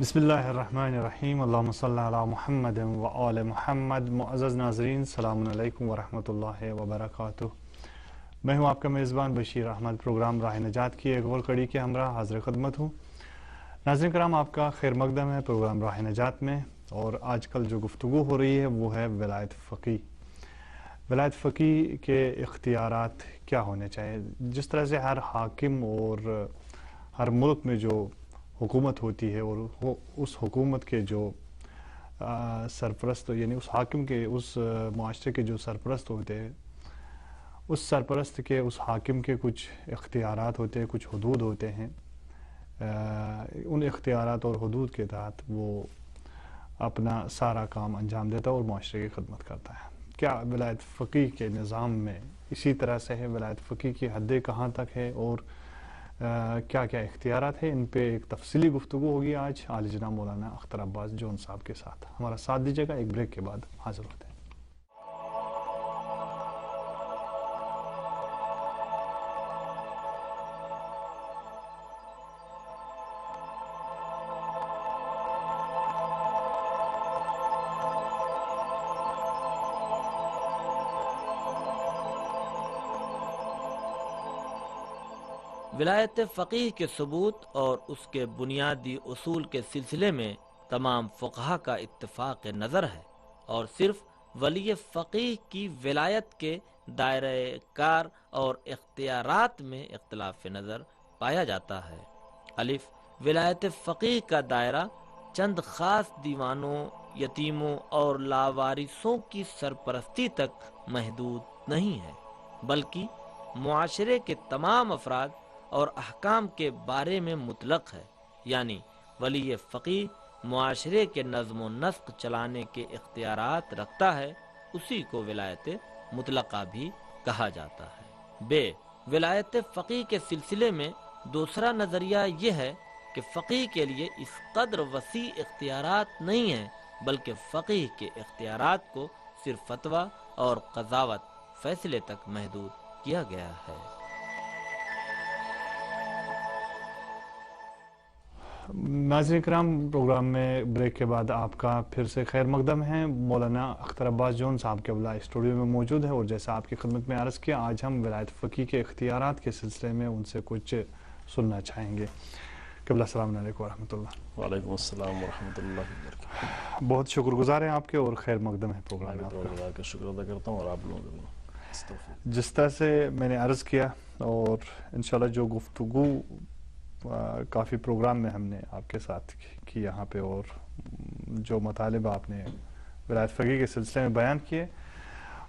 بسم اللہ الرحمن الرحیم اللہم صلی علی محمد و آل محمد۔ معزز ناظرین، السلام علیکم ورحمۃ اللہ وبرکاتہ۔ میں ہوں آپ کا میزبان بشیر احمد، پروگرام راہ نجات کی ایک اور کڑی کے ہمراہ حاضر خدمت ہوں۔ ناظرین کرام، آپ کا خیر مقدم ہے پروگرام راہ نجات میں، اور آج کل جو گفتگو ہو رہی ہے وہ ہے ولایت فقیہ۔ ولایت فقیہ کے اختیارات کیا ہونے چاہیے؟ جس طرح سے ہر حاکم اور ہر ملک میں جو حکومت ہوتی ہے، اور اس حکومت کے جو سرپرست، یعنی اس حاکم کے، اس معاشرے کے جو سرپرست ہوتے ہیں، اس سرپرست کے، اس حاکم کے کچھ اختیارات ہوتے ہیں، کچھ حدود ہوتے ہیں۔ ان اختیارات اور حدود کے تحت وہ اپنا سارا کام انجام دیتا ہے اور معاشرے کی خدمت کرتا ہے۔ کیا ولایت فقیہ کے نظام میں اسی طرح سے ہے؟ ولایت فقیہ کی حدیں کہاں تک ہے اور کیا کیا اختیارات ہیں؟ ان پہ ایک تفصیلی گفتگو ہوگی آج عالی جناب مولانا اختر عباس جون صاحب کے ساتھ۔ ہمارا ساتھ دیجیے گا، ایک بریک کے بعد حاضر ہوتے ہیں۔ ولایت فقیہ کے ثبوت اور اس کے بنیادی اصول کے سلسلے میں تمام فقہا کا اتفاق نظر ہے، اور صرف ولی فقیہ کی ولایت کے دائرہ کار اور اختیارات میں اختلاف نظر پایا جاتا ہے۔ الف، ولایت فقیہ کا دائرہ چند خاص دیوانوں، یتیموں اور لاوارثوں کی سرپرستی تک محدود نہیں ہے، بلکہ معاشرے کے تمام افراد اور احکام کے بارے میں مطلق ہے۔ یعنی ولی فقیہ معاشرے کے نظم و نسق چلانے کے اختیارات رکھتا ہے، اسی کو ولایت مطلقہ بھی کہا جاتا ہے۔ بے، ولایت فقیہ کے سلسلے میں دوسرا نظریہ یہ ہے کہ فقیہ کے لیے اس قدر وسیع اختیارات نہیں ہیں، بلکہ فقیہ کے اختیارات کو صرف فتویٰ اور قضاوت فیصلے تک محدود کیا گیا ہے۔ ناظرین کرام، پروگرام میں بریک کے بعد آپ کا پھر سے خیر مقدم ہے۔ مولانا اختر عباس جون صاحب قبلہ اسٹوڈیو میں موجود ہے، اور جیسا آپ کی خدمت میں عرض کیا، آج ہم ولایت فقیہ کے اختیارات کے سلسلے میں ان سے کچھ سننا چاہیں گے۔ قبلہ السلام علیکم ورحمۃ اللہ۔ وعلیکم السلام ورحمۃ اللہ وبرکاتہ۔ بہت شکر گزار ہیں آپ کے، اور خیر مقدم ہے پروگرام میں آپ کا۔ پروگرام کا شکر ادا کرتا ہوں، اور آپ لوگوں کا بھی۔ جس طرح سے میں نے عرض کیا، اور انشاءاللہ جو گفتگو کافی پروگرام میں ہم نے آپ کے ساتھ کی یہاں پہ، اور جو مطالب آپ نے ولایت فقیہ کے سلسلے میں بیان کیے،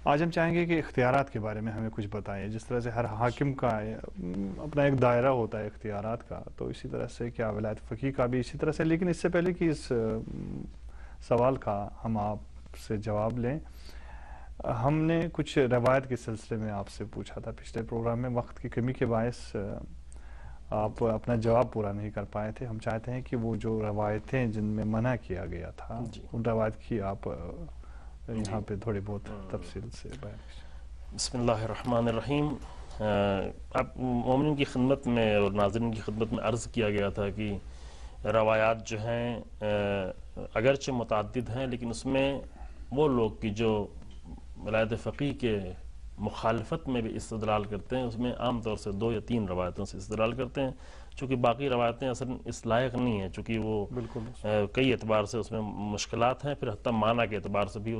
آج ہم چاہیں گے کہ اختیارات کے بارے میں ہمیں کچھ بتائیں۔ جس طرح سے ہر حاکم کا اپنا ایک دائرہ ہوتا ہے اختیارات کا، تو اسی طرح سے کیا ولایت فقیہ کا بھی اسی طرح سے؟ لیکن اس سے پہلے کہ اس سوال کا ہم آپ سے جواب لیں، ہم نے کچھ روایت کے سلسلے میں آپ سے پوچھا تھا پچھلے پروگرام میں، وقت کی کمی کے باعث آپ اپنا جواب پورا نہیں کر پائے تھے۔ ہم چاہتے ہیں کہ وہ جو روایتیں جن میں منع کیا گیا تھا، ان روایت کی آپ یہاں پہ تھوڑی بہت تفصیل سے بیان کیجیے۔ بسم اللہ الرحمن الرحیم۔ اب مومنین کی خدمت میں اور ناظرین کی خدمت میں عرض کیا گیا تھا کہ روایات جو ہیں اگرچہ متعدد ہیں، لیکن اس میں وہ لوگ کی جو ولایت فقیہ کے مخالفت میں بھی استدلال کرتے ہیں، اس میں عام طور سے 2 یا 3 روایتوں سے استدلال کرتے ہیں، چونکہ باقی روایتیں اصلا اس لائق نہیں ہیں، چونکہ وہ کئی اعتبار سے اس میں مشکلات ہیں، پھر حتیٰ معنی کے اعتبار سے بھی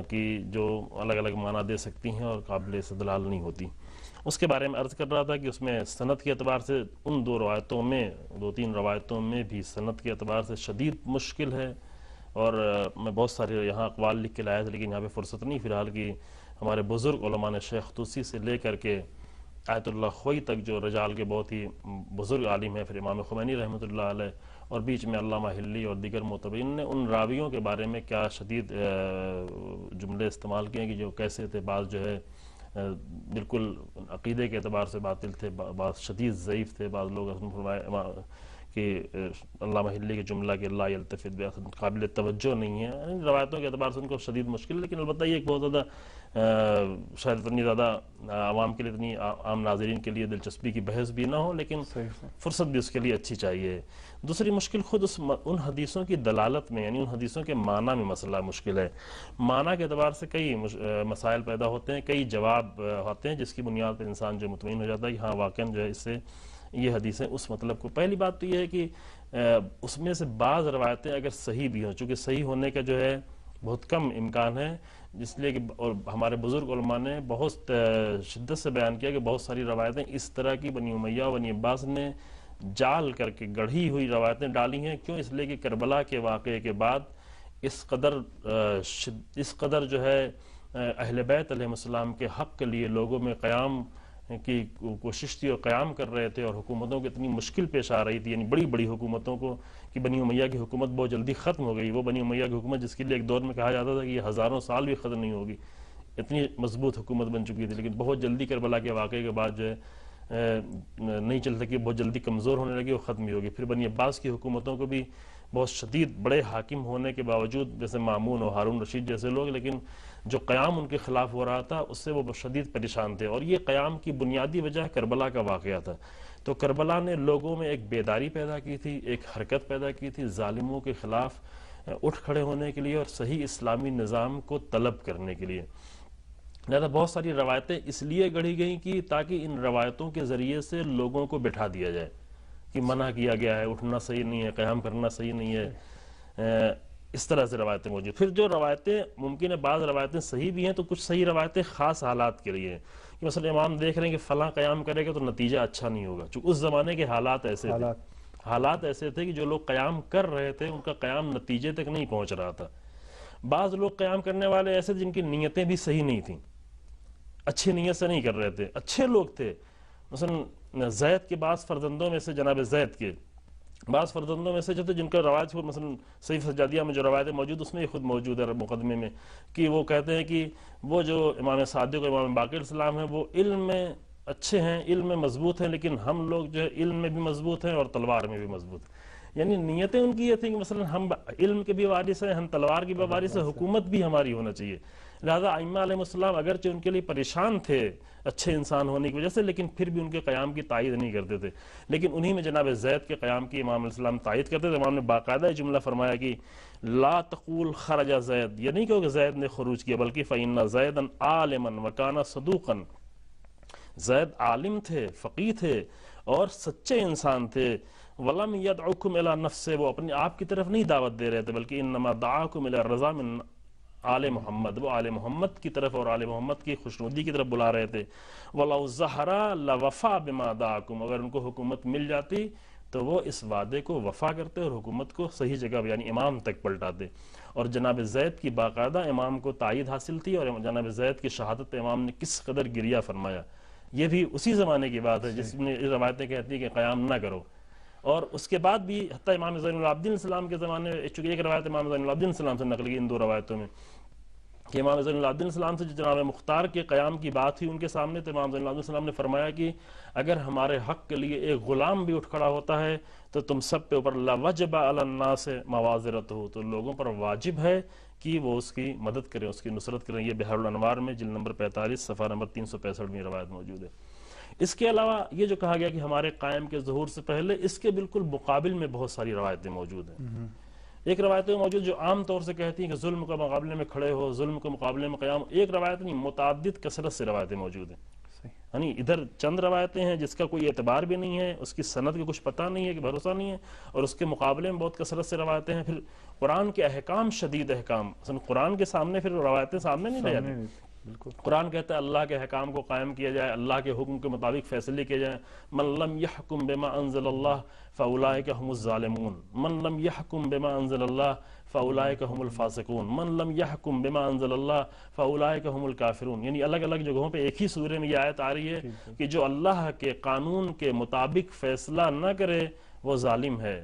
کہ جو الگ الگ معنی دے سکتی ہیں اور قابل استدلال نہیں ہوتی۔ اس کے بارے میں عرض کر رہا تھا کہ اس میں سند کے اعتبار سے ان 2 روایتوں میں، 2-3 روایتوں میں بھی سند کے اعتبار سے شدید مشکل ہے، اور میں بہت سارے یہاں اقوال لکھ کے لایا تھا، لیکن یہاں پہ فرصت نہیں فی الحال، کی ہمارے بزرگ علماء نے شیخ طوسی سے لے کر کے آیت اللہ خوئی تک، جو رجال کے بہت ہی بزرگ عالم ہیں، پھر امام خمینی رحمۃ اللہ علیہ، اور بیچ میں علامہ حلی اور دیگر معتبرین نے ان راویوں کے بارے میں کیا شدید جملے استعمال کیے کہ جو کیسے تھے، بعض جو ہے بالکل عقیدے کے اعتبار سے باطل تھے، بعض شدید ضعیف تھے، بعض لوگ کہ علامہ حلی کے جملہ کہ لا یلتفت قابل توجہ نہیں ہے، روایتوں کے اعتبار سے ان کو شدید مشکل، لیکن البتہ یہ ایک بہت زیادہ شاید اتنی زیادہ عوام کے لیے، اتنی عام ناظرین کے لیے دلچسپی کی بحث بھی نہ ہو، لیکن فرصت بھی اس کے لیے اچھی چاہیے۔ دوسری مشکل خود ان حدیثوں کی دلالت میں، یعنی ان حدیثوں کے معنی میں مسئلہ مشکل ہے۔ معنی کے اعتبار سے کئی مسائل پیدا ہوتے ہیں، کئی جواب ہوتے ہیں جس کی بنیاد پر انسان جو مطمئن ہو جاتا ہے کہ ہاں واقعاً جو ہے اس سے یہ حدیثیں اس مطلب کو، پہلی بات تو یہ ہے کہ اس میں سے بعض روایتیں اگر صحیح بھی ہوں، چونکہ صحیح ہونے کا جو ہے بہت کم امکان ہے، جس لیے کہ اور ہمارے بزرگ علماء نے بہت شدت سے بیان کیا کہ بہت ساری روایتیں اس طرح کی بنی امیہ و بنی عباس نے جال کر کے گڑھی ہوئی روایتیں ڈالی ہیں۔ کیوں؟ اس لیے کہ کربلا کے واقعے کے بعد اس قدر جو ہے اہل بیت علیہ السلام کے حق کے لیے لوگوں میں قیام کی کوشش تھی اور قیام کر رہے تھے، اور حکومتوں کو اتنی مشکل پیش آ رہی تھی، یعنی بڑی بڑی حکومتوں کو، کہ بنی امیہ کی حکومت بہت جلدی ختم ہو گئی۔ وہ بنی امیہ کی حکومت جس کے لیے ایک دور میں کہا جاتا تھا کہ یہ ہزاروں سال بھی ختم نہیں ہوگی، اتنی مضبوط حکومت بن چکی تھی، لیکن بہت جلدی کربلا کے واقعے کے بعد جو ہے نہیں چل سکی، بہت جلدی کمزور ہونے لگی، وہ ختم ہی ہوگی۔ پھر بنی عباس کی حکومتوں کو بھی بہت شدید بڑے حاکم ہونے کے باوجود، جیسے مامون اور ہارون رشید جیسے لوگ، لیکن جو قیام ان کے خلاف ہو رہا تھا اس سے وہ شدید پریشان تھے، اور یہ قیام کی بنیادی وجہ کربلا کا واقعہ تھا۔ تو کربلا نے لوگوں میں ایک بیداری پیدا کی تھی، ایک حرکت پیدا کی تھی ظالموں کے خلاف اٹھ کھڑے ہونے کے لیے اور صحیح اسلامی نظام کو طلب کرنے کے لیے۔ لہذا بہت ساری روایتیں اس لیے گڑھی گئیں کہ تاکہ ان روایتوں کے ذریعے سے لوگوں کو بٹھا دیا جائے کہ منع کیا گیا ہے، اٹھنا صحیح نہیں ہے، قیام کرنا صحیح نہیں ہے، اس طرح سے روایتیں موجود۔ پھر جو روایتیں ممکن ہے بعض روایتیں صحیح بھی ہیں، تو کچھ صحیح روایتیں خاص حالات کے لیے ہیں، کہ مثلا امام دیکھ رہے ہیں کہ فلاں قیام کرے گا تو نتیجہ اچھا نہیں ہوگا، چونکہ اس زمانے کے حالات ایسے تھے کہ جو لوگ قیام کر رہے تھے ان کا قیام نتیجے تک نہیں پہنچ رہا تھا۔ بعض لوگ قیام کرنے والے ایسے جن کی نیتیں بھی صحیح نہیں تھیں، اچھی نیت سے نہیں کر رہے تھے، اچھے لوگ تھے، مثلا زید کے بعض فرزندوں میں سے، جناب زید کے بعض فرزندوں میں سے جو تھے جن کا روایت، مثلا صحیح سجادیہ میں جو روایتیں موجود اس میں یہ خود موجود ہے مقدمے میں، کہ وہ کہتے ہیں کہ وہ جو امام صادق و امام باقر السلام ہیں وہ علم میں اچھے ہیں، علم میں مضبوط ہیں، لیکن ہم لوگ جو ہے علم میں بھی مضبوط ہیں اور تلوار میں بھی مضبوط ہیں۔ یعنی نیتیں ان کی یہ تھیں کہ مثلا ہم علم کے بھی وارث ہیں، ہم تلوار کی بھی وارث ہیں، حکومت بھی ہماری ہونا چاہیے۔ لہذا ائمہ علیہ السلام اگرچہ ان کے لیے پریشان تھے اچھے انسان ہونے کی وجہ سے، لیکن پھر بھی ان کے قیام کی تائید نہیں کرتے تھے، لیکن انہی میں جناب زید کے قیام کی امام علیہ السلام تائید کرتے تھے۔ امام نے باقاعدہ جملہ فرمایا کہ لا تقول خرج زید، یہ نہیں کہو کہ زید نے خروج کیا، بلکہ فإن زیدا عالما وکان صدوقا، زید عالم تھے، فقیہ تھے اور سچے انسان تھے۔ ولم يدعوكم الى نفسه، وہ اپنے آپ کی طرف نہیں دعوت دے رہے تھے، بلکہ انما دعاكم الى الرضا من آل محمد، وہ آل محمد کی طرف اور آل محمد کی خوشنودی کی طرف بلا رہے تھے۔ وَلَوْ زَهَرَا لَوَفَا بِمَا دَعَاكُمْ، اگر ان کو حکومت مل جاتی تو وہ اس وعدے کو وفا کرتے اور حکومت کو صحیح جگہ یعنی امام تک پلٹاتے۔ اور جناب زید کی باقاعدہ امام کو تائید حاصل تھی، اور جناب زید کی شہادت پہ امام نے کس قدر گریہ فرمایا، یہ بھی اسی زمانے کی بات ہے جس میں روایتیں کہتی ہیں کہ قیام نہ کرو۔ اور اس کے بعد بھی حتیٰ امام زین العابدین السلام کے زمانے میں، چونکہ ایک روایت امام زین العابدین السلام سے نقل کی ان دو روایتوں میں، کہ امام زین العابدین السلام سے جو جناب مختار کے قیام کی بات ہوئی ان کے سامنے، تو امام زین العابدین السلام نے فرمایا کہ اگر ہمارے حق کے لیے ایک غلام بھی اٹھ کھڑا ہوتا ہے تو تم سب پہ اوپر لَوَجَبَ عَلَى النَّاسِ مَوَازِرَتُهُ، تو لوگوں پر واجب ہے کہ وہ اس کی مدد کریں، اس کی نصرت کریں۔ یہ بحر الانوار میں جلد نمبر 45 صفحہ نمبر 365 میں روایت موجود ہے۔ اس کے علاوہ یہ جو کہا گیا کہ ہمارے قائم کے ظہور سے پہلے، اس کے بالکل مقابل میں بہت ساری روایتیں موجود ہیں۔ ایک روایت موجود جو عام طور سے کہتی ہیں کہ ظلم کے مقابلے میں کھڑے ہو، ظلم کے مقابلے میں قیام، ایک روایت نہیں، متعدد کثرت سے روایتیں موجود ہیں۔ یعنی ادھر چند روایتیں ہیں جس کا کوئی اعتبار بھی نہیں ہے، اس کی سند کا کچھ پتہ نہیں ہے، کہ بھروسہ نہیں ہے، اور اس کے مقابلے میں بہت کثرت سے روایتیں ہیں۔ پھر قرآن کے احکام، شدید احکام، مثلا قرآن کے سامنے پھر روایتیں سامنے نہیں رہ جاتی۔ قرآن کہتا ہے اللہ کے احکام کو قائم کیا جائے، اللہ کے حکم کے مطابق فیصلے کیے جائیں۔ من لم يحكم بما انزل اللہ فاولئک هم الظالمون، من لم يحكم بما انزل اللہ فاولئک هم الفاسقون، من لم يحكم بما انزل اللہ فاولئک هم الکافرون۔ یعنی الگ الگ جگہوں پہ ایک ہی سورے میں یہ آیت آ رہی ہے کہ جو اللہ کے قانون کے مطابق فیصلہ نہ کرے وہ ظالم ہے،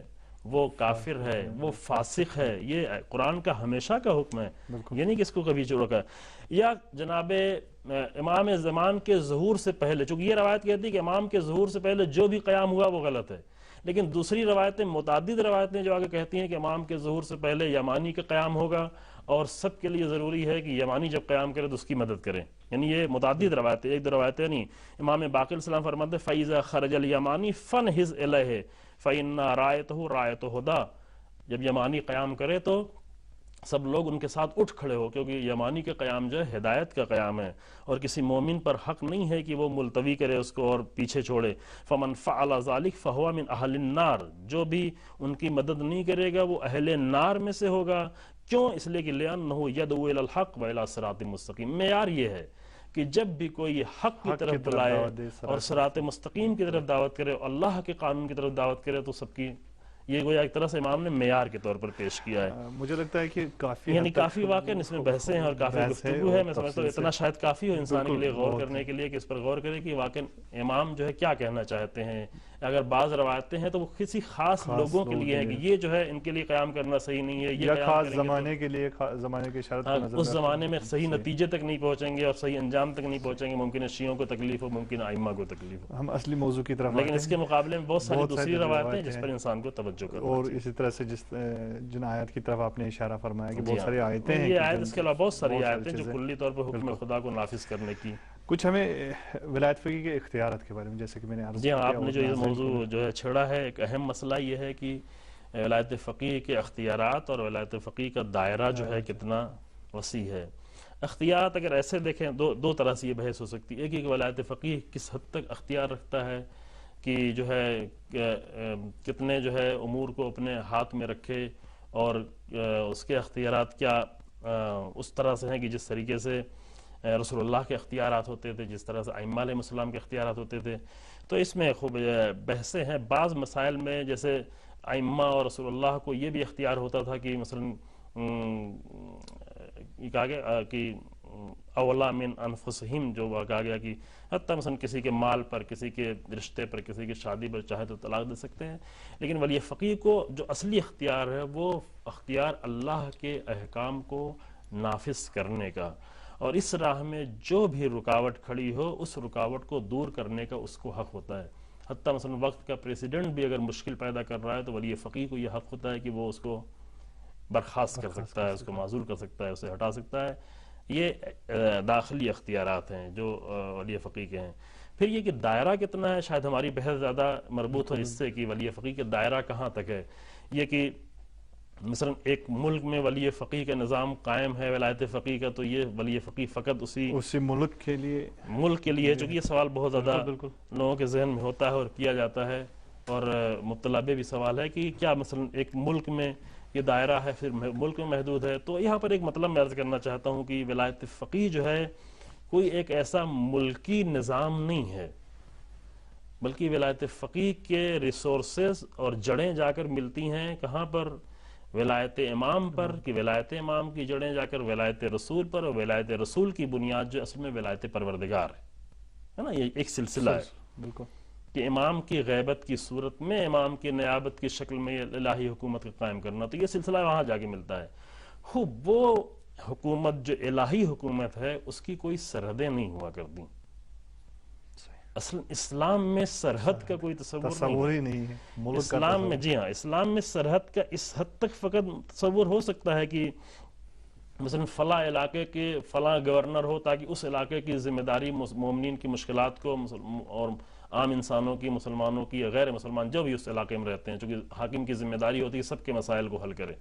وہ کافر ہے، وہ فاسق ہے۔ یہ قرآن کا ہمیشہ کا حکم ہے، یعنی کہ اس کو کبھی چھوڑا ہے۔ یا جناب امام زمان کے ظہور سے پہلے، چونکہ یہ روایت کہتی ہے کہ امام کے ظہور سے پہلے جو بھی قیام ہوا وہ غلط ہے، لیکن دوسری روایتیں متعدد روایتیں جو آگے کہتی ہیں کہ امام کے ظہور سے پہلے یمانی کا قیام ہوگا اور سب کے لیے ضروری ہے کہ یمانی جب قیام کرے تو اس کی مدد کریں. یعنی یہ متعدد روایتیں، ایک دو روایتیں نہیں. امام باقر السلام فرماتے ہیں فَإِذَا خَرَجَ الْيَمَانِ فَانْهِزْ إِلَيْهِ فَإِنَّ رَائِتَهُ رَائِتُ هُدَى. جب یمانی قیام کرے تو سب لوگ ان کے ساتھ اٹھ کھڑے ہو، کیونکہ یمانی کا قیام جو ہے ہدایت کا قیام ہے، اور کسی مومن پر حق نہیں ہے کہ وہ ملتوی کرے اس کو اور پیچھے چھوڑے. فَمَنْ فَعَلَ ذَلِكَ فَهُوَ مِنْ أَهْلِ النَّارِ. جو بھی ان کی مدد نہیں کرے گا وہ اہل نار میں سے ہوگا. کیوں؟ اس لیے کہ لِأَنَّهُ يَدْعُو إِلَى الْحَقِّ وَإِلَى صِرَاطٍ مُسْتَقِيمٍ. معیار یہ ہے کہ جب بھی کوئی حق کی طرف بلائے اور صراط مستقیم کی طرف دعوت کرے، اللہ کے قانون کی طرف دعوت کرے، تو سب کی یہ گویا ایک طرح سے امام نے معیار کے طور پر پیش کیا ہے. مجھے لگتا ہے کہ کافی یعنی کافی واقعہ اس میں بحثیں ہیں اور کافی گفتگو ہے. میں سمجھتا ہوں اتنا شاید کافی ہو انسان کے لیے غور کرنے کے لیے کہ اس پر غور کرے کہ واقع امام جو ہے کیا کہنا چاہتے ہیں. اگر بعض روایتیں ہیں تو وہ کسی خاص لوگوں کے لیے ہے کہ یہ جو ہے ان کے لیے قیام کرنا صحیح نہیں ہے، یہ خاص زمانے کے لیے، زمانے کی شرط اس زمانے میں صحیح نتیجے تک نہیں پہنچیں گے اور صحیح انجام تک نہیں پہنچیں گے. ممکن ہے شیعوں کو تکلیف ہو، ممکن ہے ائمہ کو تکلیف ہو. ہم اصلی موضوع کی طرف، لیکن اس کے مقابلے میں بہت ساری دوسری روایتیں ہیں جس پر انسان کو توجہ کرنا اور اسی طرح سے جن آیت کی طرف آپ نے اشارہ فرمایا کہ بہت ساری آیتیں ہیں، یہ آیت اس کے علاوہ بہت ساری آیتیں جو کلی طور پر حکم خدا کو نافذ کرنے کی. کچھ ہمیں ولایت فقیہ کے اختیارات کے بارے میں، جیسے کہ میں نے عرض کیا آپ نے جو یہ موضوع جو ہے چھیڑا ہے، ایک اہم مسئلہ یہ ہے کہ ولایت فقیہ کے اختیارات اور ولایت فقیہ کا دائرہ جو ہے کتنا وسیع ہے. اختیارات اگر ایسے دیکھیں دو طرح سے یہ بحث ہو سکتی ہے. ایک کہ ولایت فقیہ کس حد تک اختیار رکھتا ہے کہ جو ہے کتنے جو ہے امور کو اپنے ہاتھ میں رکھے، اور اس کے اختیارات کیا اس طرح سے ہیں کہ جس طریقے سے رسول اللہ کے اختیارات ہوتے تھے، جس طرح سے ائمہ علیہ السلام کے اختیارات ہوتے تھے. تو اس میں خوب بحثیں ہیں. بعض مسائل میں جیسے ائمہ اور رسول اللہ کو یہ بھی اختیار ہوتا تھا کہ مثلا کہا گیا کہ اولا من انفسہم، جو کہا گیا کہ حتیٰ مثلا کسی کے مال پر، کسی کے رشتے پر، کسی کی شادی پر چاہے تو طلاق دے سکتے ہیں. لیکن ولی فقیہ کو جو اصلی اختیار ہے وہ اختیار اللہ کے احکام کو نافذ کرنے کا، اور اس راہ میں جو بھی رکاوٹ کھڑی ہو اس رکاوٹ کو دور کرنے کا اس کو حق ہوتا ہے. حتیٰ مثلا وقت کا پریسیڈنٹ بھی اگر مشکل پیدا کر رہا ہے تو ولی فقیہ کو یہ حق ہوتا ہے کہ وہ اس کو برخاست کر سکتا ہے، اس کو معذور کر سکتا ہے، اسے ہٹا سکتا ہے. یہ داخلی اختیارات ہیں جو ولی فقیہ کے ہیں. پھر یہ کہ دائرہ کتنا ہے، شاید ہماری بحث زیادہ مربوط ہو اس سے کہ ولی فقیہ کے دائرہ کہاں تک ہے. یہ کہ مثلا ایک ملک میں ولی فقیہ کا نظام قائم ہے ولایت فقیہ کا، تو یہ ولی فقیہ فقط اسی ملک کے لیے چونکہ یہ سوال بہت زیادہ لوگوں کے ذہن میں ہوتا ہے اور کیا جاتا ہے، اور مطلب بھی سوال ہے کہ کیا مثلا ایک ملک میں یہ دائرہ ہے پھر ملک میں محدود ہے. تو یہاں پر ایک مطلب میں عرض کرنا چاہتا ہوں کہ ولایت فقیہ جو ہے کوئی ایک ایسا ملکی نظام نہیں ہے، بلکہ ولایت فقیہ کے ریسورسز اور جڑیں جا کر ملتی ہیں کہاں پر؟ ولایت امام پر، کہ ولایت امام کی جڑیں جا کر ولایت رسول پر، اور ولایت رسول کی بنیاد جو اصل میں ولایت پروردگار ہے نا. یہ ایک سلسلہ ہے بالکل کہ امام کی غیبت کی صورت میں امام کی نیابت کی شکل میں الہی حکومت کا قائم کرنا. تو یہ سلسلہ وہاں جا کے ملتا ہے. وہ حکومت جو الہی حکومت ہے اس کی کوئی سرحدیں نہیں ہوا کرتی. اصل اسلام میں سرحد کا کوئی تصور ہی نہیں ہے. اسلام میں جی ہاں، اسلام میں سرحد کا اس حد تک فقط تصور ہو سکتا ہے کہ مثلا فلاں علاقے کے فلاں گورنر ہو تاکہ اس علاقے کی ذمہ داری مومنین کی مشکلات کو اور عام انسانوں کی، مسلمانوں کی یا غیر مسلمان جو بھی اس علاقے میں رہتے ہیں، چونکہ حاکم کی ذمہ داری ہوتی ہے سب کے مسائل کو حل کرے.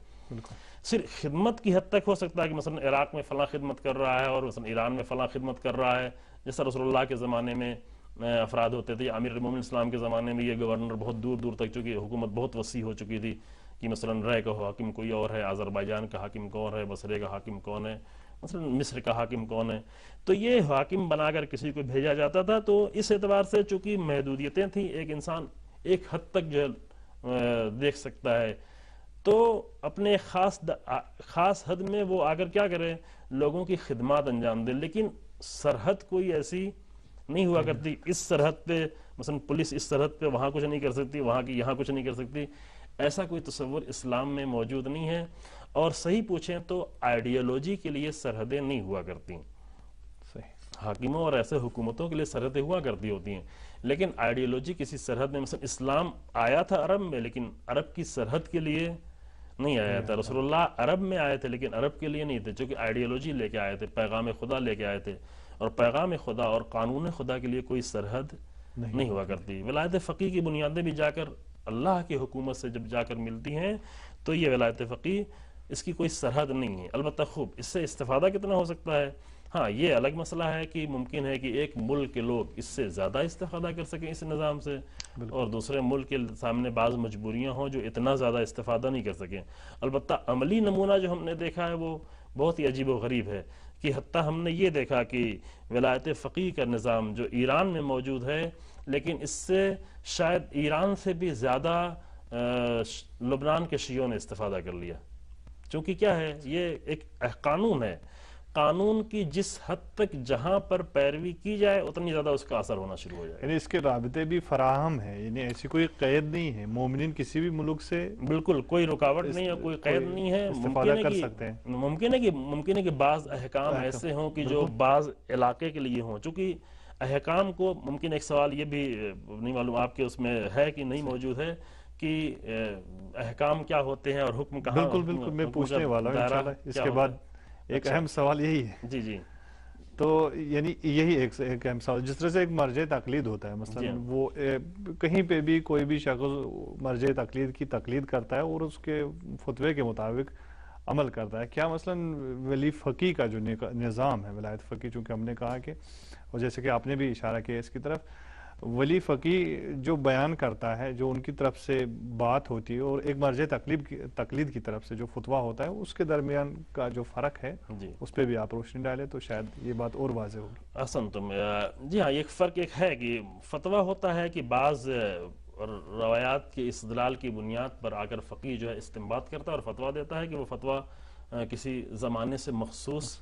صرف خدمت کی حد تک ہو سکتا ہے کہ مثلا عراق میں فلاں خدمت کر رہا ہے اور مثلا ایران میں فلاں خدمت کر رہا ہے. جیسا رسول اللہ کے زمانے میں افراد ہوتے تھے، امیر المومنین اسلام کے زمانے میں یہ گورنر بہت دور دور تک، چونکہ حکومت بہت وسیع ہو چکی تھی کہ مثلا رے کا حاکم کوئی اور ہے، آذربائیجان کا حاکم کون ہے، بصرے کا حاکم کون ہے، مثلا مصر کا حاکم کون ہے. تو یہ حاکم بنا کر کسی کو بھیجا جاتا تھا. تو اس اعتبار سے چونکہ محدودیتیں تھیں، ایک انسان ایک حد تک جو دیکھ سکتا ہے، تو اپنے خاص حد میں وہ آ کر کیا کرے، لوگوں کی خدمات انجام دے. لیکن سرحد کوئی ایسی نہیں ہوا کرتی. اس سرحد پہ مثلا پولیس اس سرحد پہ وہاں کچھ نہیں کر سکتی، وہاں کی یہاں کچھ نہیں کر سکتی. ایسا کوئی تصور اسلام میں موجود نہیں ہے. اور صحیح پوچھیں تو آئیڈیالوجی کے لیے سرحدیں نہیں ہوا کرتی. حاکموں اور ایسے حکومتوں کے لیے سرحدیں ہوا کرتی ہوتی ہیں، لیکن آئیڈیالوجی کسی سرحد میں، مثلا اسلام آیا تھا عرب میں لیکن عرب کی سرحد کے لیے نہیں آیا تھا. رسول اللہ عرب میں آئے تھے لیکن عرب کے لیے نہیں تھے، چونکہ آئیڈیالوجی لے کے آئے تھے، پیغام خدا لے کے آئے تھے، اور پیغام خدا اور قانون خدا کے لیے کوئی سرحد نہیں ہوا کرتی. ولایت فقیہ کی بنیادیں بھی جا کر اللہ کی حکومت سے جب جا کر ملتی ہیں تو یہ ولایت فقیہ اس کی کوئی سرحد نہیں ہے. البتہ خوب اس سے استفادہ کتنا ہو سکتا ہے، ہاں یہ الگ مسئلہ ہے کہ ممکن ہے کہ ایک ملک کے لوگ اس سے زیادہ استفادہ کر سکیں اس نظام سے، اور دوسرے ملک کے سامنے بعض مجبوریاں ہوں جو اتنا زیادہ استفادہ نہیں کر سکیں. البتہ عملی نمونہ جو ہم نے دیکھا ہے وہ بہت ہی عجیب و غریب ہے، کہ حتیٰ ہم نے یہ دیکھا کہ ولایت فقیہ کا نظام جو ایران میں موجود ہے، لیکن اس سے شاید ایران سے بھی زیادہ لبنان کے شیعوں نے استفادہ کر لیا. چونکہ کیا ہے، یہ ایک قانون ہے، قانون کی جس حد تک جہاں پر پیروی کی جائے اتنی زیادہ اس کا اثر ہونا شروع ہو جائے. یعنی اس کے رابطے بھی فراہم ہے، یعنی ایسی کوئی قید نہیں ہے، مومنین کسی بھی ملک سے بالکل کوئی رکاوٹ نہیں ہے، کوئی قید نہیں ہے. استفادہ کر سکتے ہیں. ممکن ہے کہ بعض احکام ایسے ہوں کہ جو بعض علاقے کے لیے ہوں. چونکہ احکام کو ممکن ایک سوال یہ بھی نہیں معلوم آپ کے اس میں ہے کہ نہیں موجود ہے کہ احکام کیا ہوتے ہیں اور حکم کہاں. بالکل میں پوچھنے والا ہوں انشاءاللہ. اس کے بعد ایک اہم سوال یہی ہے. جی تو یعنی یہی ایک اہم سوال، جس طرح سے ایک مرجع تقلید ہوتا ہے، مثلا وہ کہیں پہ بھی کوئی بھی شخص مرجع تقلید کی تقلید کرتا ہے اور اس کے فتوے کے مطابق عمل کرتا ہے. کیا مثلا ولی فقیہ کا جو نظام ہے، ولایت فقیہ، چونکہ ہم نے کہا کہ، اور جیسے کہ آپ نے بھی اشارہ کیا اس کی طرف، ولی فقیہ جو بیان کرتا ہے، جو ان کی طرف سے بات ہوتی ہے، اور ایک مرجع تقلید کی طرف سے جو فتویٰ ہوتا ہے، اس کے درمیان کا جو فرق ہے اس پہ بھی آپ روشنی ڈالیں تو شاید یہ بات اور واضح ہوگی. احسنتم. جی ہاں، ایک فرق ایک ہے کہ فتویٰ ہوتا ہے کہ بعض روایات کے استدلال کی بنیاد پر آ کر فقیہ جو ہے استنباط کرتا ہے اور فتویٰ دیتا ہے کہ وہ فتویٰ کسی زمانے سے مخصوص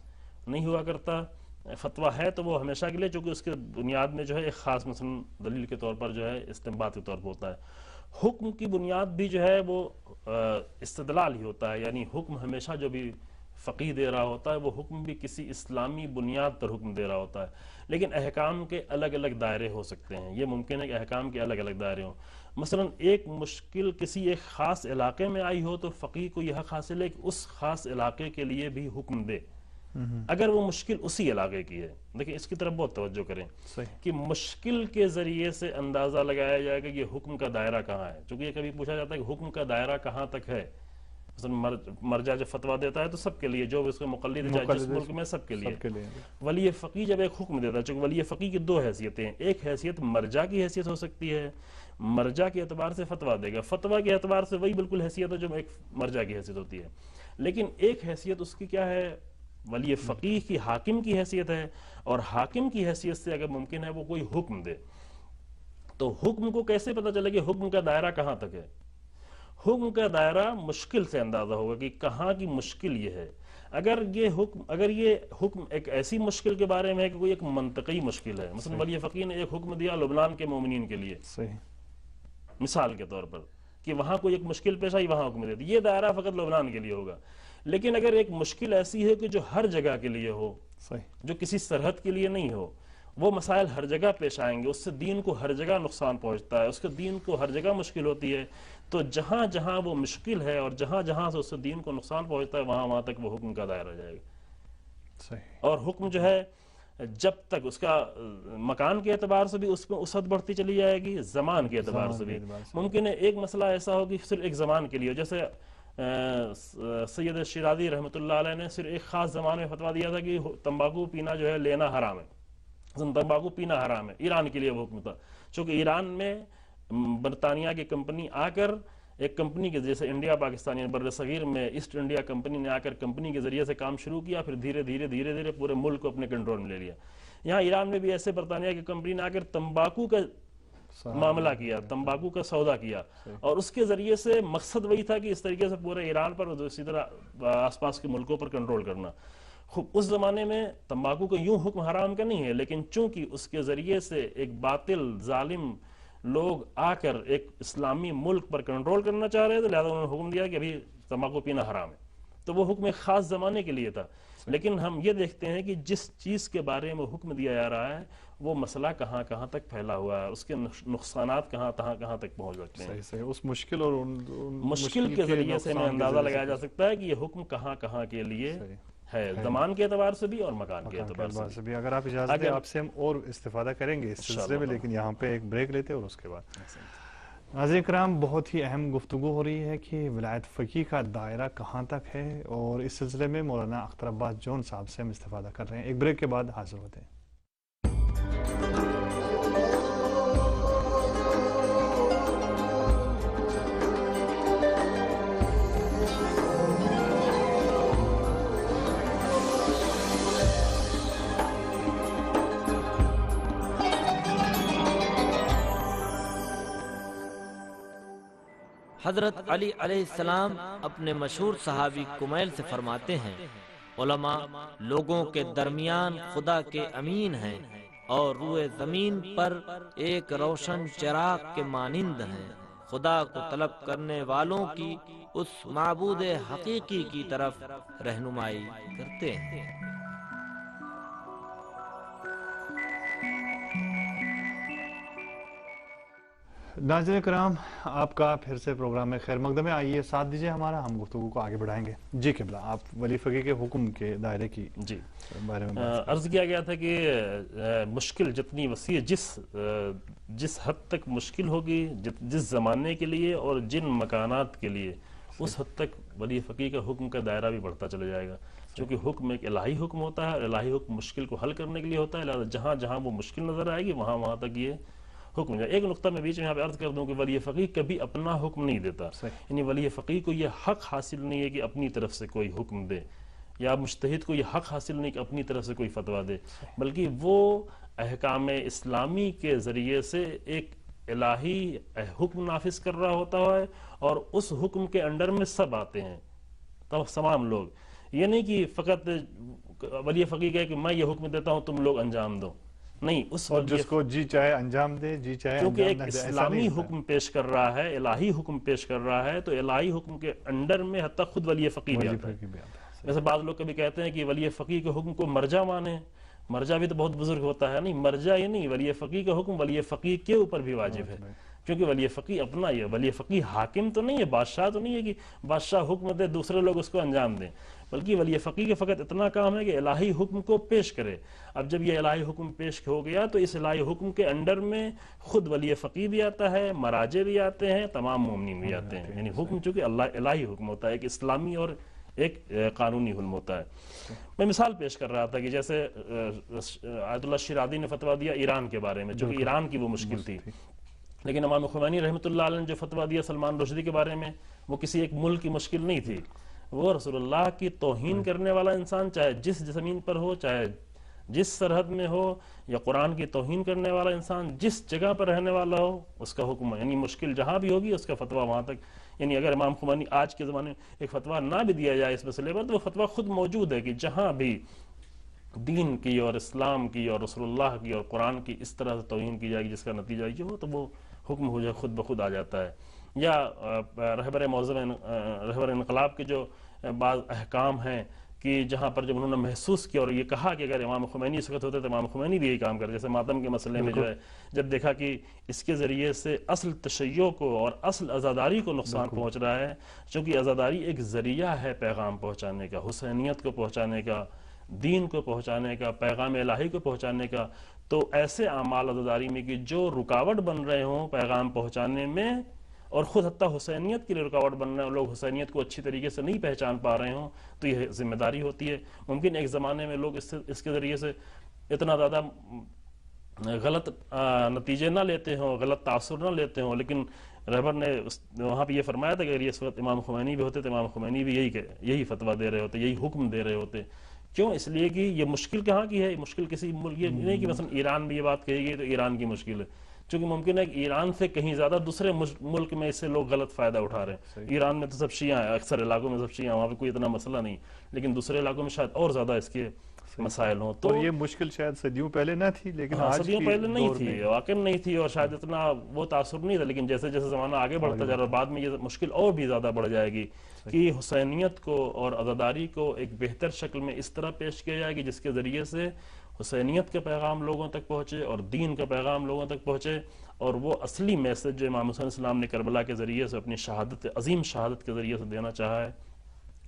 نہیں ہوا کرتا. فتویٰ ہے تو وہ ہمیشہ کے لیے، چونکہ اس کے بنیاد میں جو ہے ایک خاص مثلا دلیل کے طور پر جو ہے استنباط کے طور پر ہوتا ہے. حکم کی بنیاد بھی جو ہے وہ استدلال ہی ہوتا ہے، یعنی حکم ہمیشہ جو بھی فقیہ دے رہا ہوتا ہے وہ حکم بھی کسی اسلامی بنیاد پر حکم دے رہا ہوتا ہے. لیکن احکام کے الگ الگ دائرے ہو سکتے ہیں. یہ ممکن ہے کہ احکام کے الگ الگ دائرے ہوں. مثلا ایک مشکل کسی ایک خاص علاقے میں آئی ہو تو فقیہ کو یہ حق حاصل ہے کہ اس خاص علاقے کے لیے بھی حکم دے، اگر وہ مشکل اسی علاقے کی ہے. دیکھیں اس کی طرف بہت توجہ کریں کہ مشکل کے ذریعے سے اندازہ لگایا جائے کہ یہ حکم کا دائرہ کہاں ہے. چونکہ یہ کبھی پوچھا جاتا ہے کہ حکم کا دائرہ کہاں تک ہے. مرجع جب فتویٰ دیتا ہے تو سب کے لیے، جو اس کو مقلد ہے جس ملک میں، سب کے لیے. ولی فقیہ جب ایک حکم دیتا ہے، چونکہ ولی فقیہ کی دو حیثیتیں ہیں. ایک حیثیت مرجع کی حیثیت ہو سکتی ہے، مرجع کے اعتبار سے فتویٰ دے گا، فتویٰ کے اعتبار سے وہی بالکل حیثیت ہے جو ایک مرجع کی حیثیت ہوتی ہے. لیکن ایک حیثیت اس کی کیا ہے، ولی فقیہ کی حاکم کی حیثیت ہے، اور حاکم کی حیثیت سے اگر ممکن ہے وہ کوئی حکم دے تو حکم کو کیسے پتہ چلے کہ حکم کا دائرہ کہاں تک ہے. حکم کا دائرہ مشکل سے اندازہ ہوگا کہ کہاں کی مشکل یہ ہے. اگر یہ حکم ایک ایسی مشکل کے بارے میں ہے کہ کوئی ایک منطقی مشکل ہے، مثلا ولی فقیہ نے ایک حکم دیا لبنان کے مومنین کے لیے مثال کے طور پر کہ وہاں کوئی ایک مشکل پیش آئی، وہاں حکم دے دی، یہ دائرہ فقط لبنان کے لیے ہوگا. لیکن اگر ایک مشکل ایسی ہے کہ جو ہر جگہ کے لیے ہو، جو کسی سرحد کے لیے نہیں ہو، وہ مسائل ہر جگہ پیش آئیں گے، اس سے دین کو ہر جگہ نقصان پہنچتا ہے، اس کے دین کو ہر جگہ مشکل ہوتی ہے، تو جہاں جہاں وہ مشکل ہے اور جہاں جہاں سے اس سے دین کو نقصان پہنچتا ہے وہاں تک وہ حکم کا دائرہ جائے گا. اور حکم جو ہے جب تک اس کا مکان کے اعتبار سے بھی اس میں وسعت بڑھتی چلی جائے گی، زمان کے اعتبار سے بھی. ممکن ہے ایک مسئلہ ایسا ہو کہ صرف ایک زمان کے لیے، جیسے سید شیرازی رحمۃ اللہ علیہ نے صرف ایک خاص زمان میں فتویٰ دیا تھا کہ تمباکو پینا جو ہے لینا حرام ہے، تمباکو پینا حرام ہے. ایران کے لیے وہ حکم تھا، چونکہ ایران میں برطانیہ کی کمپنی آ کر ایک کمپنی کے جیسے انڈیا پاکستان بر صغیر میں ایسٹ انڈیا کمپنی نے آ کر کمپنی کے ذریعے سے کام شروع کیا، پھر دھیرے دھیرے پورے ملک کو اپنے کنٹرول میں لے لیا. یہاں ایران میں بھی ایسے برطانیہ کی کمپنی نے آ کر تمباکو کا معاملہ کیا، تمباکو کا سودا کیا، اور اس کے ذریعے سے مقصد وہی تھا کہ اس طریقے سے پورے ایران پر اور اسی طرح آس پاس کے ملکوں پر کنٹرول کرنا. اس زمانے میں تمباکو کا یوں حکم حرام کا نہیں ہے، لیکن چونکہ اس کے ذریعے سے ایک باطل ظالم لوگ آ کر ایک اسلامی ملک پر کنٹرول کرنا چاہ رہے تھے، لہذا انہوں نے حکم دیا کہ ابھی تمباکو پینا حرام ہے. تو وہ حکم ایک خاص زمانے کے لیے تھا. لیکن ہم یہ دیکھتے ہیں کہ جس چیز کے بارے میں حکم دیا جا رہا ہے وہ مسئلہ کہاں کہاں تک پھیلا ہوا ہے، اس کے نقصانات کہاں تک پہنچ سکتے ہیں. صحیح اس مشکل اور مشکل کے ذریعے سے ہمیں اندازہ لگایا جا سکتا ہے کہ یہ حکم کہاں کے لیے ہے، زمان کے اعتبار سے بھی اور مکان کے اعتبار سے بھی. اگر آپ اجازت دیں آپ سے ہم اور استفادہ کریں گے اس سلسلے میں، لیکن یہاں پہ ایک بریک لیتے ہیں اور اس کے بعد. ناظرین کرام، بہت ہی اہم گفتگو ہو رہی ہے کہ ولایت فقیہ کا دائرہ کہاں تک ہے، اور اس سلسلے میں مولانا اختر عباس جون صاحب سے ہم استفادہ کر رہے ہیں. ایک بریک کے بعد حاضر ہوتے ہیں. حضرت علی علیہ السلام اپنے مشہور صحابی کمیل سے فرماتے ہیں، علماء لوگوں کے درمیان خدا کے امین ہیں اور روئے زمین پر ایک روشن چراغ کے مانند ہیں. خدا کو طلب کرنے والوں کی اس معبود حقیقی کی طرف رہنمائی کرتے ہیں. ناظرین کرام، آپ کا پھر سے پروگرام میں خیر مقدم ہے. آئیے ساتھ دیجیے ہمارا، ہم گفتگو کو آگے بڑھائیں گے. جی قبلہ، آپ ولی فقیہ کے حکم کے دائرے کی بارے میں عرض کیا گیا تھا کہ مشکل جتنی وسیع جس حد تک مشکل ہوگی جس زمانے کے لیے اور جن مکانات کے لیے، اس حد تک ولی فقیہ کا حکم کا دائرہ بھی بڑھتا چلا جائے گا. چونکہ حکم ایک الہی حکم ہوتا ہے اور الہی حکم مشکل کو حل کرنے کے لیے ہوتا ہے، لہٰذا جہاں جہاں وہ مشکل نظر آئے گی وہاں تک یہ حکم جائے. ایک نقطہ میں بیچ میں یہاں پہ عرض کر دوں کہ ولی فقیہ کبھی اپنا حکم نہیں دیتا. یعنی ولی فقیہ کو یہ حق حاصل نہیں ہے کہ اپنی طرف سے کوئی حکم دے، یا مجتہد کو یہ حق حاصل نہیں کہ اپنی طرف سے کوئی فتویٰ دے، بلکہ وہ احکام اسلامی کے ذریعے سے ایک الہی حکم نافذ کر رہا ہوتا ہے، اور اس حکم کے انڈر میں سب آتے ہیں، تمام لوگ. یہ نہیں کہ فقط ولی فقیہ کہے کہ میں یہ حکم دیتا ہوں تم لوگ انجام دو، نہیں. اس اور جس کو جی چاہے انجام دے، جی چاہے کیونکہ ایک اسلامی حکم پیش کر رہا ہے، الہی حکم پیش کر رہا ہے، تو الہی حکم کے انڈر میں حتی خود ولی فقیہ بھی آتا ہے. جیسے بعض لوگ کبھی کہتے ہیں کہ ولی فقیہ کے حکم کو مرجع مانے، مرجع بھی تو بہت بزرگ ہوتا ہے. نہیں، مرجع یہ نہیں، ولی فقیہ کا حکم ولی فقیہ کے اوپر بھی واجب ہے، کیونکہ ولی فقیہ اپنا یہ ولی فقیہ حاکم تو نہیں ہے، بادشاہ تو نہیں ہے کہ بادشاہ حکم دے دوسرے لوگ اس کو انجام دیں، بلکہ ولی فقیہ کے فقط اتنا کام ہے کہ الہی حکم کو پیش کرے. اب جب یہ الہی حکم پیش ہو گیا تو اس الہی حکم کے انڈر میں خود ولی فقیہ بھی آتا ہے، مراجع بھی آتے ہیں، تمام مومنین بھی آتے ہیں. یعنی حکم چونکہ الہی حکم ہوتا ہے، ایک اسلامی اور ایک قانونی حکم ہوتا ہے. میں مثال پیش کر رہا تھا کہ جیسے آیت اللہ شیرازی نے فتویٰ دیا ایران کے بارے میں، چونکہ ایران کی وہ مشکل تھی، لیکن امام خمینی رحمۃ اللہ علیہ نے جو فتویٰ دیا سلمان رشدی کے بارے میں، وہ کسی ایک ملک کی مشکل نہیں تھی. وہ رسول اللہ کی توہین کرنے والا انسان چاہے جس زمین پر ہو، چاہے جس سرحد میں ہو، یا قرآن کی توہین کرنے والا انسان جس جگہ پر رہنے والا ہو، اس کا حکم ہے. یعنی مشکل جہاں بھی ہوگی اس کا فتویٰ وہاں تک. یعنی اگر امام خمینی آج کے زمانے میں ایک فتویٰ نہ بھی دیا جائے اس مسئلے پر، تو وہ فتویٰ خود موجود ہے کہ جہاں بھی دین کی اور اسلام کی اور رسول اللہ کی اور قرآن کی اس طرح سے توہین کی جائے گی جس کا نتیجہ یہ ہو، تو وہ حکم ہو جائے خود بخود آ جاتا ہے. یا رہبر انقلاب کے جو بعض احکام ہیں کہ جہاں پر جب انہوں نے محسوس کیا اور یہ کہا کہ اگر امام خمینی اس وقت ہوتے تو امام خمینی بھی یہی کام کرتے، جیسے ماتم کے مسئلے میں جو ہے جب دیکھا کہ اس کے ذریعے سے اصل تشیع کو اور اصل عزاداری کو نقصان پہنچ رہا ہے، چونکہ عزاداری ایک ذریعہ ہے پیغام پہنچانے کا، حسینیت کو پہنچانے کا، دین کو پہنچانے کا، پیغام الہی کو پہنچانے کا، تو ایسے اعمال عزاداری میں کہ جو رکاوٹ بن رہے ہوں پیغام پہنچانے میں، اور خود حتیٰ حسینیت کے لیے رکاوٹ بن رہے ہیں، لوگ حسینیت کو اچھی طریقے سے نہیں پہچان پا رہے ہوں، تو یہ ذمہ داری ہوتی ہے. ممکن ایک زمانے میں لوگ اس کے ذریعے سے اتنا زیادہ غلط نتیجے نہ لیتے ہوں، غلط تاثر نہ لیتے ہوں، لیکن رہبر نے وہاں پہ یہ فرمایا تھا کہ اگر اس وقت امام خمینی بھی ہوتے تو امام خمینی بھی یہی فتویٰ دے رہے ہوتے، یہی حکم دے رہے ہوتے. کیوں؟ اس لیے کہ یہ مشکل کہاں کی ہے، مشکل کسی ملک، یہ نہیں کہ مثلا ایران میں یہ بات کہی گئی تو ایران کی مشکل ہے، چونکہ ممکن ہے کہ ایران سے کہیں زیادہ دوسرے ملک میں اس سے لوگ غلط فائدہ اٹھا رہے ہیں. ایران میں تو سب شیعہ ہیں، اکثر علاقوں میں سب شیعہ ہیں، وہاں پہ کوئی اتنا مسئلہ نہیں، لیکن دوسرے علاقوں میں شاید اور زیادہ اس کے مسائل ہوں. تو اور یہ مشکل شاید صدیوں پہلے نہ تھی لیکن آج صدیوں کی پہلے نہیں دور تھی، میں واقعی نہیں تھی، اور شاید اتنا وہ تاثر نہیں تھا، لیکن جیسے جیسے زمانہ آگے بڑھتا جا رہا ہے بعد میں یہ مشکل اور بھی زیادہ بڑھ جائے گی کہ حسینیت کو اور عزاداری کو ایک بہتر شکل میں اس طرح پیش کیا جائے گی جس کے ذریعے سے حسینیت کا پیغام لوگوں تک پہنچے اور دین کا پیغام لوگوں تک پہنچے، اور وہ اصلی میسج جو امام حسین علیہ السلام نے کربلا کے ذریعے سے اپنی شہادت، عظیم شہادت کے ذریعے سے دینا چاہا ہے،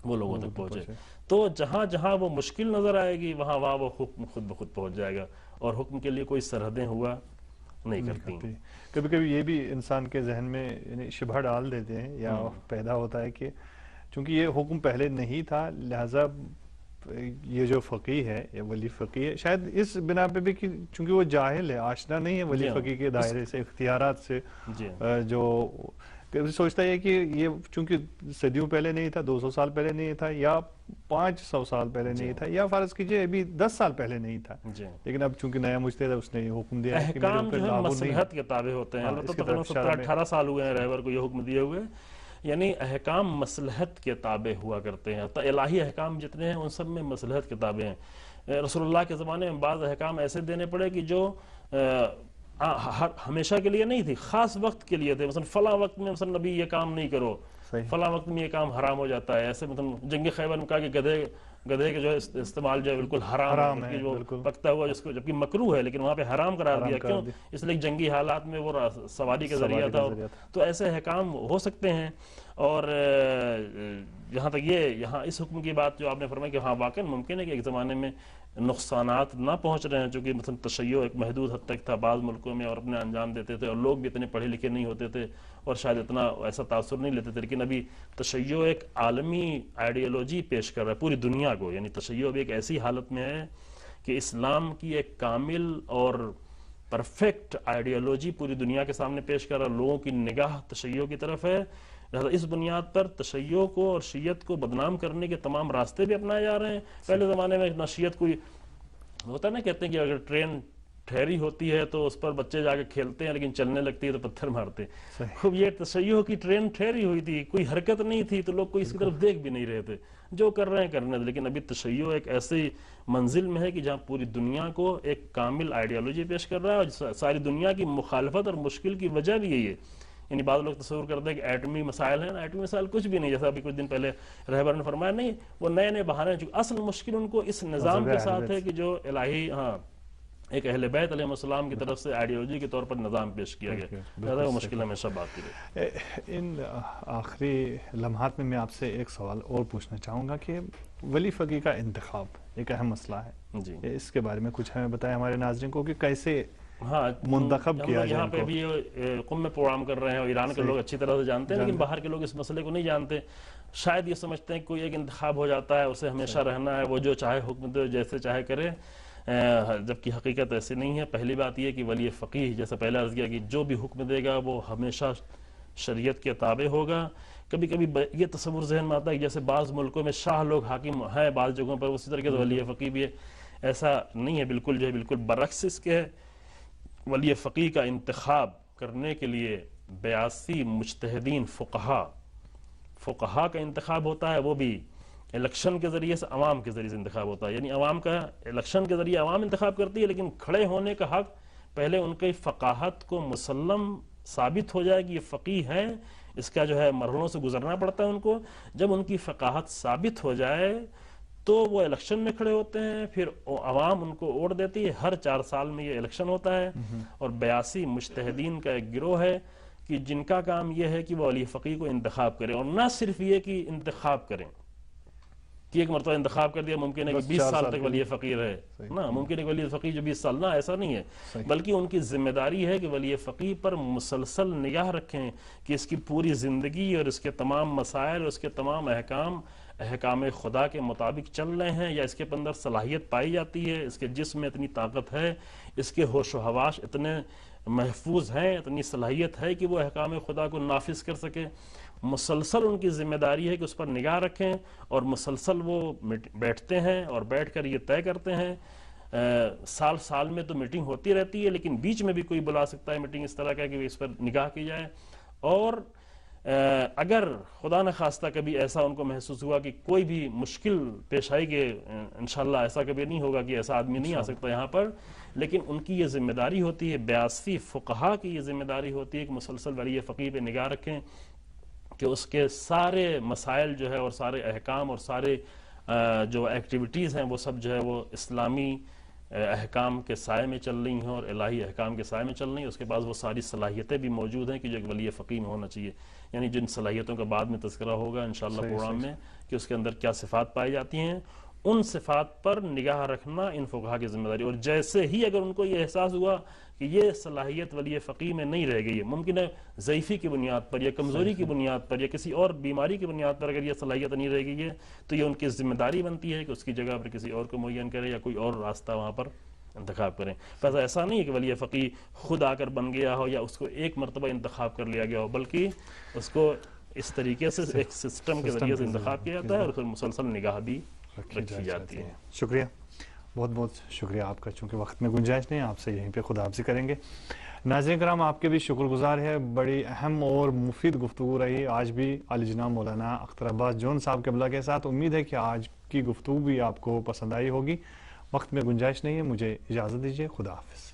وہ لوگوں تک پہنچے. تو جہاں جہاں وہ مشکل نظر آئے گی وہاں وہاں وہ حکم خود بخود پہنچ جائے گا، اور حکم کے لیے کوئی سرحدیں ہوا نہیں کرتی. کبھی کبھی یہ بھی انسان کے ذہن میں یعنی شبہ ڈال دیتے ہیں یا پیدا ہوتا ہے کہ چونکہ یہ حکم پہلے نہیں تھا لہٰذا یہ جو فقیہ ہے یا ولی فقیہ ہے شاید اس بنا پہ بھی کہ چونکہ وہ جاہل ہے، آشنا نہیں ہے ولی فقیہ کے دائرے سے، اختیارات سے، جو سوچتا ہے کہ یہ چونکہ صدیوں پہلے نہیں تھا، 200 سال پہلے نہیں تھا، یا 500 سال پہلے نہیں تھا، یا فرض کیجئے ابھی 10 سال پہلے نہیں تھا، لیکن اب چونکہ نیا مجتہد ہے اس نے یہ حکم دیا ہے کہ احکام جو ہے مصلحت کے تابع ہوتے ہیں. البتہ تقریباً 17-18 سال ہوئے ہیں رہبر کو یہ حکم دیے ہوئے، یعنی احکام مصلحت کے تابع ہوا کرتے ہیں. تو الہی احکام جتنے ہیں ان سب میں مصلحت کے تابع ہیں. رسول اللہ کے زمانے میں بعض احکام ایسے دینے پڑے کہ جو ہمیشہ کے لیے نہیں تھی، خاص وقت کے لیے تھے. مثلا فلاں وقت میں مثلا نبی یہ کام نہیں کرو، فلاں وقت میں یہ کام حرام ہو جاتا ہے. ایسے مثلا جنگ خیبر میں کہا کہ گدھے کے جو استعمال جو ہے بالکل حرام ہے، جو پکتا ہوا جس کو جبکہ مکروہ ہے لیکن وہاں پہ حرام قرار دیا. کیوں؟ اس لیے جنگی حالات میں وہ سواری کا ذریعہ تھا. تو ایسے احکام ہو سکتے ہیں. اور جہاں تک یہاں اس حکم کی بات جو آپ نے فرمایا کہ ہاں واقعی ممکن ہے کہ ایک زمانے میں نقصانات نہ پہنچ رہے ہیں، چونکہ مثلا تشیع ایک محدود حد تک تھا بعض ملکوں میں اور اپنے انجام دیتے تھے، اور لوگ بھی اتنے پڑھے لکھے نہیں ہوتے تھے اور شاید اتنا ایسا تاثر نہیں لیتے تھے. لیکن ابھی تشیع ایک عالمی آئیڈیالوجی پیش کر رہا ہے پوری دنیا کو. یعنی تشیع ابھی ایک ایسی حالت میں ہے کہ اسلام کی ایک کامل اور پرفیکٹ آئیڈیالوجی پوری دنیا کے سامنے پیش کر رہا ہے. لوگوں کی نگاہ تشیع کی طرف ہے، لہذا اس بنیاد پر تشیع کو اور شیعت کو بدنام کرنے کے تمام راستے بھی اپنائے جا رہے ہیں. پہلے زمانے میں نہ شیعت کوئی ہوتا ہے نا، کہتے ہیں کہ اگر ٹرین ٹھہری ہوتی ہے تو اس پر بچے جا کے کھیلتے ہیں لیکن چلنے لگتی ہے تو پتھر مارتے ہیں. خوب یہ تشیع کی ٹرین ٹھہری ہوئی تھی، کوئی حرکت نہیں تھی تو لوگ کوئی اس کی طرف دیکھ بھی نہیں رہے تھے، جو کر رہے ہیں کرنے تھے. لیکن ابھی تشیع ایک ایسی منزل میں ہے کہ جہاں پوری دنیا کو ایک کامل آئیڈیالوجی پیش کر رہا ہے، اور ساری دنیا کی مخالفت اور مشکل کی وجہ بھی یہی ہے. یعنی بعض لوگ تصور کرتے ہیں کہ ایٹمی مسائل ہیں، ایٹمی مسائل کچھ بھی نہیں. جیسا ابھی کچھ دن پہلے رہبر نے فرمایا، نہیں وہ نئے نئے بہانے ہیں. اصل مشکل ان کو اس نظام کے ساتھ ہے کہ جو الہی ایک اہل بیت علیہ السلام کی طرف سے آئیڈیالوجی کے طور پر نظام پیش کیا گیا. زیادہ وہ مشکل ہمیشہ باقی ہے. ان آخری لمحات میں آپ سے ایک سوال اور پوچھنا چاہوں گا کہ ولی فقیہ کا انتخاب ایک اہم مسئلہ ہے جی، اس کے بارے میں کچھ ہمیں بتائیں ہمارے ناظرین کو کہ کیسے منتخب کیا جائے. یہاں پہ بھی قم میں پروگرام کر رہے ہیں اور ایران کے لوگ اچھی طرح سے جانتے ہیں، لیکن باہر کے لوگ اس مسئلے کو نہیں جانتے. شاید یہ سمجھتے ہیں کہ کوئی ایک انتخاب ہو جاتا ہے اسے ہمیشہ رہنا ہے، وہ جو چاہے حکم دے جیسے چاہے کرے، جبکہ حقیقت ایسی نہیں ہے. پہلی بات یہ کہ ولی فقیہ جیسا پہلے عرض کیا کہ جو بھی حکم دے گا وہ ہمیشہ شریعت کے تابع ہوگا. کبھی کبھی یہ تصور ذہن میں آتا ہے کہ جیسے بعض ملکوں میں شاہ لوگ حاکم ہیں بعض جگہوں پر، اسی طریقے سے ولی فقیہ بھی ہے. ایسا نہیں ہے، بالکل جو ہے بالکل برعکس اس کے. ولی فقیہ کا انتخاب کرنے کے لیے 82 مجتہدین فقہا کا انتخاب ہوتا ہے، وہ بھی الیکشن کے ذریعے سے، عوام کے ذریعے سے انتخاب ہوتا ہے. یعنی عوام کا الیکشن کے ذریعے عوام انتخاب کرتی ہے، لیکن کھڑے ہونے کا حق پہلے ان کی فقاہت کو مسلم ثابت ہو جائے کہ یہ فقیہ ہے. اس کا جو ہے مرحلوں سے گزرنا پڑتا ہے ان کو. جب ان کی فقاہت ثابت ہو جائے تو وہ الیکشن میں کھڑے ہوتے ہیں، پھر عوام ان کو ووٹ دیتی ہے. ہر 4 سال میں یہ الیکشن ہوتا ہے، اور 82 مجتہدین کا ایک گروہ ہے کہ جن کا کام یہ ہے کہ وہ ولی فقیہ کو انتخاب کریں. اور نہ صرف یہ کہ انتخاب کریں کہ ایک مرتبہ انتخاب کر دیا ممکن ہے کہ 20 سال تک ولی فقیہ رہے، نہ ممکن ہے کہ ولی فقیہ جو 20 سال، نہ ایسا نہیں ہے. بلکہ ان کی ذمہ داری ہے کہ ولی فقیہ پر مسلسل نگاہ رکھیں کہ اس کی پوری زندگی اور اس کے تمام مسائل اور اس کے تمام احکام خدا کے مطابق چل رہے ہیں، یا اس کے اندر صلاحیت پائی جاتی ہے، اس کے جسم میں اتنی طاقت ہے، اس کے ہوش و حواس اتنے محفوظ ہیں، اتنی صلاحیت ہے کہ وہ احکام خدا کو نافذ کر سکے. مسلسل ان کی ذمہ داری ہے کہ اس پر نگاہ رکھیں، اور مسلسل وہ بیٹھتے ہیں اور بیٹھ کر یہ طے کرتے ہیں. سال میں تو میٹنگ ہوتی رہتی ہے، لیکن بیچ میں بھی کوئی بلا سکتا ہے میٹنگ اس طرح کا کہ اس پر نگاہ کی جائے. اور اگر خدا نخواستہ کبھی ایسا ان کو محسوس ہوا کہ کوئی بھی مشکل پیش آئی کہ انشاءاللہ ایسا کبھی نہیں ہوگا کہ ایسا آدمی نہیں آ سکتا یہاں پر، لیکن ان کی یہ ذمہ داری ہوتی ہے، 82 فقہا کی یہ ذمہ داری ہوتی ہے کہ مسلسل ولی فقیہ پہ نگاہ رکھیں کہ اس کے سارے مسائل جو ہے اور سارے احکام اور سارے جو ایکٹیویٹیز ہیں وہ سب جو ہے وہ اسلامی احکام کے سائے میں چل رہی ہیں اور الہی احکام کے سائے میں چل رہی ہیں. اس کے بعد وہ ساری صلاحیتیں بھی موجود ہیں کہ جو ایک ولی فقیہ میں ہونا چاہیے، یعنی جن صلاحیتوں کا بعد میں تذکرہ ہوگا انشاءاللہ پروگرام میں کہ اس کے اندر کیا صفات پائی جاتی ہیں، ان صفات پر نگاہ رکھنا ان فقہا کی ذمہ داری. اور جیسے ہی اگر ان کو یہ احساس ہوا کہ یہ صلاحیت ولی فقیہ میں نہیں رہ گئی ہے، ممکن ہے ضعیفی کی بنیاد پر یا کمزوری کی بنیاد پر یا کسی اور بیماری کی بنیاد پر اگر یہ صلاحیت نہیں رہ گئی ہے، تو یہ ان کی ذمہ داری بنتی ہے کہ اس کی جگہ پر کسی اور کو معین کرے یا کوئی اور راستہ وہاں پر انتخاب کریں. بس ایسا نہیں ہے کہ ولی فقیہ خود آ کر بن گیا ہو یا اس کو ایک مرتبہ انتخاب کر لیا گیا ہو، بلکہ اس کو اس طریقے سے ایک سسٹم کے ذریعے سے انتخاب کیا جاتا ہے اور پھر مسلسل نگاہ بھی رکھی جاتی ہے. شکریہ، بہت بہت شکریہ آپ کا. چونکہ وقت میں گنجائش نہیں، آپ سے یہیں پہ خداحافظی کریں گے. ناظرین کرام، آپ کے بھی شکر گزار ہے، بڑی اہم اور مفید گفتگو رہی آج بھی عالی جناب مولانا اختر عباس جون صاحب قبلہ کے ساتھ. امید ہے کہ آج کی گفتگو بھی آپ کو پسند آئی ہوگی. وقت میں گنجائش نہیں ہے، مجھے اجازت دیجیے. خدا حافظ.